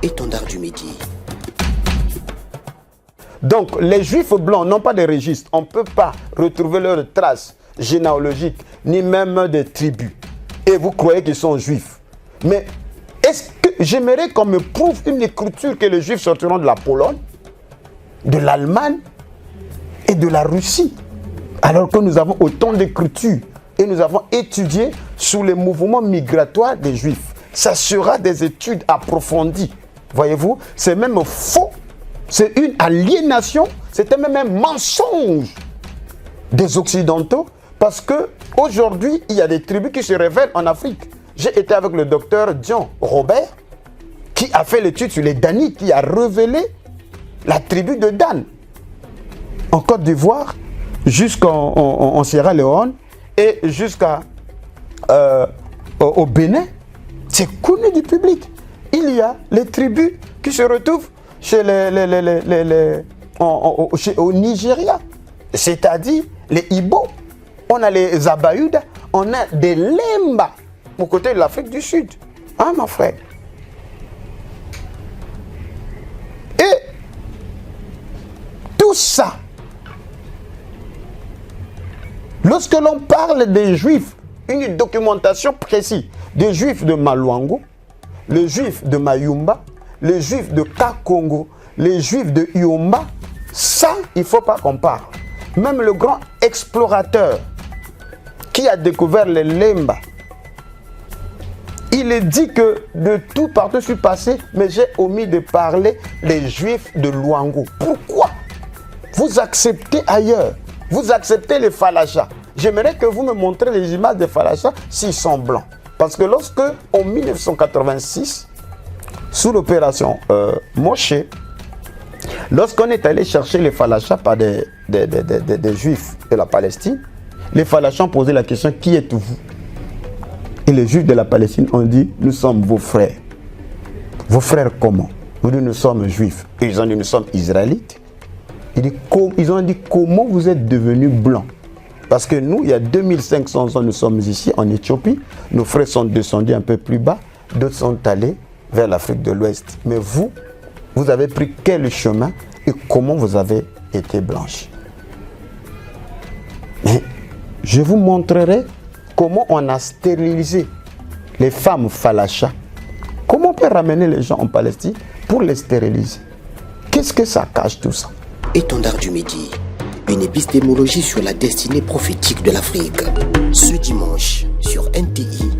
Étendard du Midi. Donc, les Juifs blancs n'ont pas de registre. On ne peut pas retrouver leurs traces généalogiques, ni même des tribus. Et vous croyez qu'ils sont Juifs. Mais est-ce que j'aimerais qu'on me prouve une écriture que les Juifs sortiront de la Pologne, de l'Allemagne et de la Russie, alors que nous avons autant d'écritures et nous avons étudié sur les mouvements migratoires des Juifs. Ça sera des études approfondies. Voyez-vous, c'est même faux. C'est une aliénation, c'était même un mensonge des Occidentaux parce qu'aujourd'hui, il y a des tribus qui se révèlent en Afrique. J'ai été avec le docteur Dion Robert qui a fait l'étude sur les Danites, qui a révélé la tribu de Dan en Côte d'Ivoire jusqu'en Sierra Leone et jusqu'au Bénin. C'est connu du public. Il y a les tribus qui se retrouvent chez au Nigeria, c'est-à-dire les Ibo, on a les Abaouda, on a des Lemba au côté de l'Afrique du Sud. Hein, mon frère? Et tout ça, lorsque l'on parle des Juifs, une documentation précise des Juifs de Maluango, les Juifs de Mayumba, les Juifs de Kakongo, les Juifs de Iomba, ça, il ne faut pas qu'on parle. Même le grand explorateur qui a découvert les Lemba, il est dit que de tout partout je suis passé, mais j'ai omis de parler les Juifs de Luango. Pourquoi? Vous acceptez ailleurs, vous acceptez les Falachas. J'aimerais que vous me montrez les images des Falachas s'ils sont blancs. Parce que lorsque, en 1986, sous l'opération Moshe, lorsqu'on est allé chercher les Falachas par des Juifs de la Palestine, les Falachas ont posé la question, qui êtes-vous? Et les Juifs de la Palestine ont dit, nous sommes vos frères. Vos frères comment? Nous dit, nous sommes Juifs. Et ils ont dit, nous sommes Israélites. Ils ont dit, comment vous êtes devenus blancs? Parce que nous, il y a 2500 ans, nous sommes ici en Éthiopie. Nos frères sont descendus un peu plus bas. D'autres sont allés vers l'Afrique de l'Ouest. Mais vous, vous avez pris quel chemin et comment vous avez été blanchis? Mais je vous montrerai comment on a stérilisé les femmes falachas. Comment on peut ramener les gens en Palestine pour les stériliser? Qu'est-ce que ça cache tout ça? Étendard du Midi, une épistémologie sur la destinée prophétique de l'Afrique. Ce dimanche sur NTI.